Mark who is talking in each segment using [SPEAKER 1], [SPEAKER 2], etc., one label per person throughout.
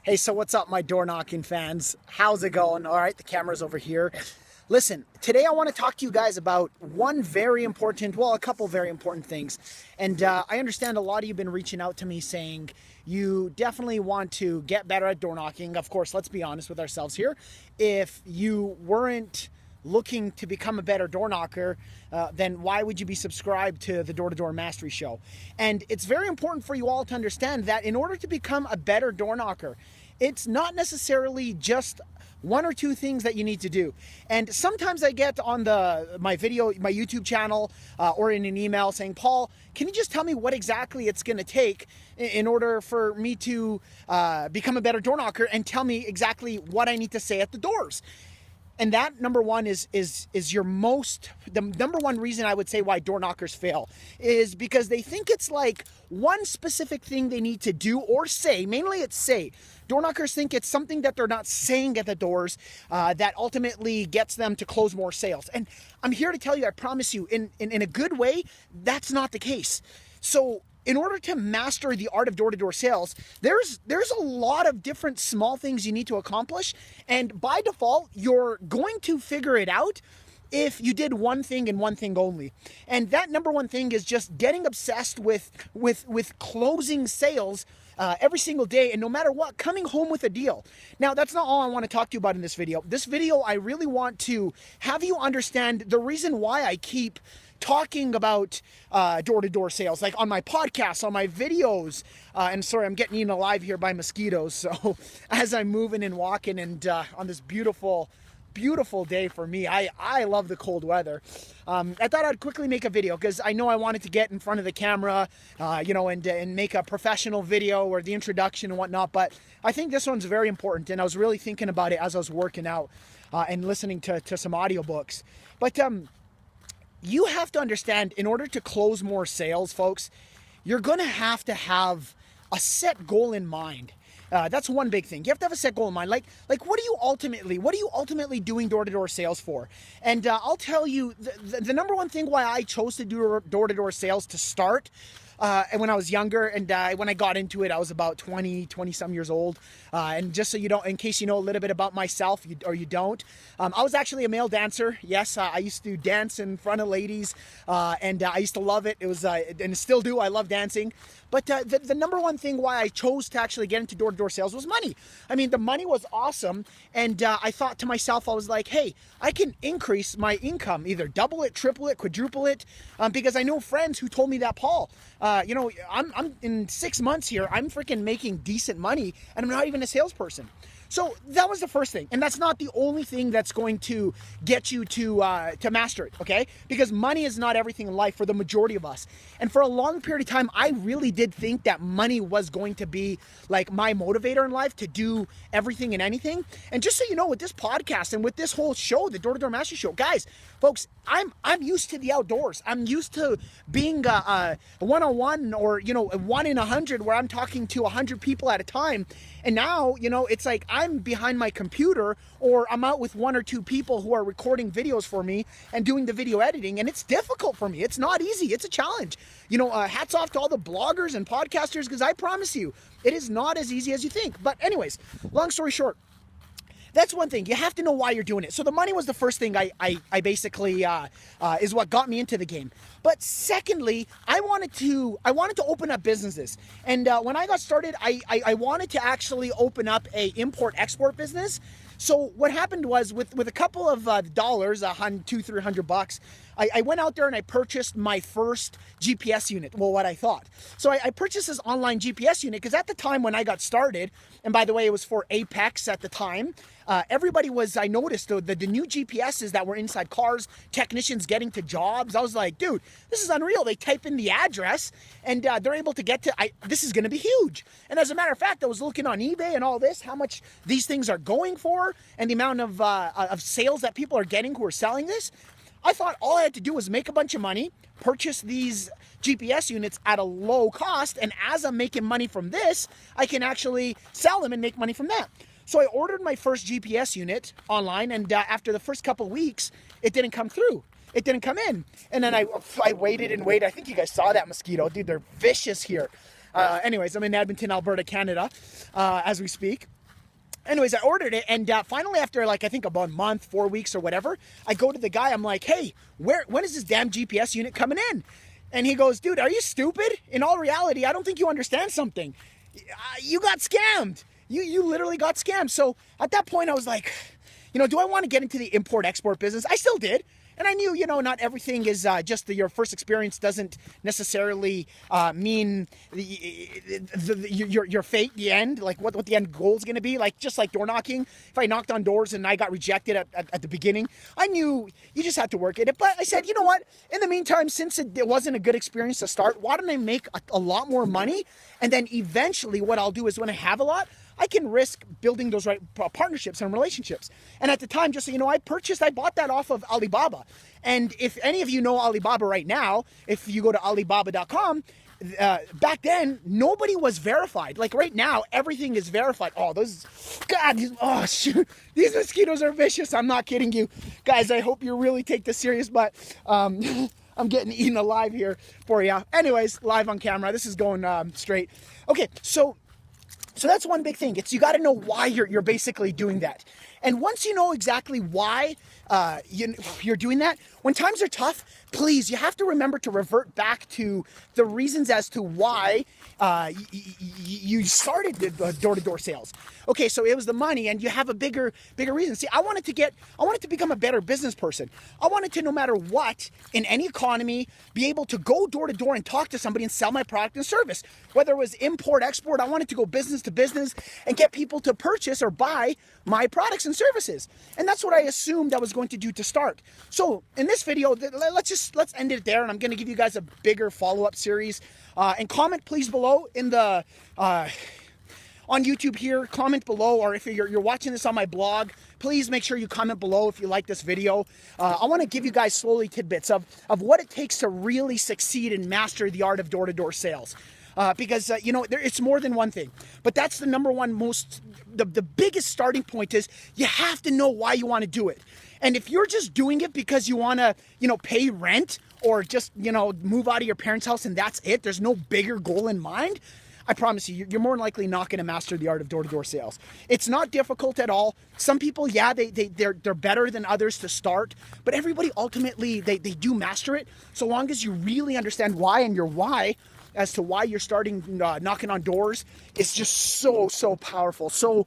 [SPEAKER 1] Hey, so what's up, my door knocking fans? How's it going? All right, the camera's over here. Listen, today I want to talk to you guys about a couple very important things. And I understand a lot of you have been reaching out to me saying you definitely want to get better at door knocking. Of course, let's be honest with ourselves here. If you weren't looking to become a better door knocker, then why would you be subscribed to the Door-to-Door Mastery Show? And it's very important for you all to understand that in order to become a better door knocker, it's not necessarily just one or two things that you need to do. And sometimes I get on my YouTube channel, or in an email saying, Paul, can you just tell me what exactly it's going to take in order for me to become a better door knocker, and tell me exactly what I need to say at the doors? And that, number one, is the number one reason I would say why door knockers fail is because they think it's like one specific thing they need to do or say. Mainly it's say. Door knockers think it's something that they're not saying at the doors that ultimately gets them to close more sales. And I'm here to tell you, I promise you, in a good way, that's not the case. So in order to master the art of door-to-door sales, there's a lot of different small things you need to accomplish. And by default, you're going to figure it out if you did one thing and one thing only. And that number one thing is just getting obsessed with closing sales every single day, and no matter what, coming home with a deal. Now, that's not all I want to talk to you about in this video. This video, I really want to have you understand the reason why I keep talking about door-to-door sales, like on my podcasts, on my videos, and sorry, I'm getting eaten alive here by mosquitoes, so as I'm moving and walking, and on this beautiful day for me. I love the cold weather. I thought I'd quickly make a video because I know I wanted to get in front of the camera, and make a professional video or the introduction and whatnot, but I think this one's very important, and I was really thinking about it as I was working out and listening to some audiobooks. But you have to understand, in order to close more sales, folks, you're going to have a set goal in mind. That's one big thing. You have to have a set goal in mind. Like what are you ultimately doing door-to-door sales for? And I'll tell you the number one thing why I chose to do door-to-door sales to start. And when I was younger, and when I got into it, I was about 20 some years old. And just so you don't, in case you know a little bit about myself, or you don't, I was actually a male dancer. Yes, I used to dance in front of ladies, and I used to love it. It was, and still do. I love dancing. But the number one thing why I chose to actually get into door-to-door sales was money. I mean, the money was awesome, and I thought to myself, I was like, hey, I can increase my income, either double it, triple it, quadruple it, because I know friends who told me that, Paul, I'm in 6 months here, I'm freaking making decent money, and I'm not even a salesperson. So that was the first thing, and that's not the only thing that's going to get you to master it, okay? Because money is not everything in life for the majority of us. And for a long period of time, I really did think that money was going to be like my motivator in life to do everything and anything. And just so you know, with this podcast and with this whole show, the Door-to-Door Mastery Show, guys, folks, I'm used to the outdoors. I'm used to being a one-on-one, or, a 1 in 100, where I'm talking to 100 people at a time. And now, it's like I'm behind my computer, or I'm out with 1 or 2 people who are recording videos for me and doing the video editing. And it's difficult for me. It's not easy. It's a challenge. Hats off to all the bloggers and podcasters, because I promise you, it is not as easy as you think. But anyways, long story short, that's one thing. You have to know why you're doing it. So the money was the first thing I basically is what got me into the game. But secondly, I wanted to open up businesses. And when I got started, I wanted to actually open up a import-export business. So what happened was, with a couple of dollars, $200-300, I went out there and I purchased my first GPS unit. Well, what I thought. So I purchased this online GPS unit because at the time when I got started, and by the way, it was for Apex at the time, everybody was, I noticed the new GPSs that were inside cars, technicians getting to jobs. I was like, dude, this is unreal. They type in the address and they're able to get to, this is going to be huge. And as a matter of fact, I was looking on eBay and all this, how much these things are going for and the amount of sales that people are getting who are selling this. I thought all I had to do was make a bunch of money, purchase these GPS units at a low cost, and as I'm making money from this, I can actually sell them and make money from that. So I ordered my first GPS unit online, and after the first couple weeks, it didn't come through. It didn't come in. And then I waited and waited. I think you guys saw that mosquito. Dude, they're vicious here. Anyways, I'm in Edmonton, Alberta, Canada, as we speak. Anyways, I ordered it, and finally, after like I think about a month, 4 weeks, or whatever, I go to the guy. I'm like, "Hey, when is this damn GPS unit coming in?" And he goes, "Dude, are you stupid? In all reality, I don't think you understand something. You got scammed. You literally got scammed." So at that point, I was like, do I want to get into the import-export business? I still did. And I knew, not everything is just your first experience doesn't necessarily mean your fate, the end, like what the end goal is going to be. Like, just like door knocking, if I knocked on doors and I got rejected at the beginning, I knew you just had to work at it. But I said, you know what? In the meantime, since it wasn't a good experience to start, why don't I make a lot more money? And then eventually what I'll do is when I have a lot, I can risk building those right partnerships and relationships. And at the time, just so you know, I bought that off of Alibaba. And if any of you know Alibaba right now, if you go to Alibaba.com, back then, nobody was verified. Like right now, everything is verified. Shoot, these mosquitoes are vicious. I'm not kidding you. Guys, I hope you really take this serious, but I'm getting eaten alive here for you. Anyways, live on camera. This is going straight. Okay, so that's one big thing. You got to know why you're basically doing that. And once you know exactly why you're doing that, when times are tough, please, you have to remember to revert back to the reasons as to why you started the door-to-door sales. Okay, so it was the money, and you have a bigger reason. See, I wanted to become a better business person. I wanted to, no matter what, in any economy, be able to go door to door and talk to somebody and sell my product and service. Whether it was import, export, I wanted to go business to business and get people to purchase or buy my products and services. And that's what I assumed I was going to do to start. So in this video, let's end it there, and I'm going to give you guys a bigger follow-up series. And comment please below in the on YouTube here, comment below, or if you're watching this on my blog, please make sure you comment below if you like this video. I want to give you guys slowly tidbits of what it takes to really succeed and master the art of door-to-door sales. Because it's more than one thing, but that's the number one the biggest starting point is you have to know why you want to do it. And if you're just doing it because you want to, pay rent or just, move out of your parents' house and that's it, there's no bigger goal in mind, I promise you're more than likely not going to master the art of door-to-door sales. It's not difficult at all. Some people, they're better than others to start, but everybody ultimately, they do master it, so long as you really understand why, and your why as to why you're starting knocking on doors is just so powerful, so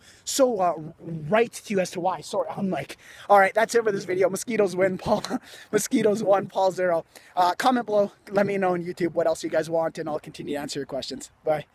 [SPEAKER 1] right to you as to why. Sorry, I'm like, all right, that's it for this video. Mosquitoes win, Paul. Mosquitoes 1, Paul 0. Comment below, let me know on YouTube what else you guys want, and I'll continue to answer your questions. Bye.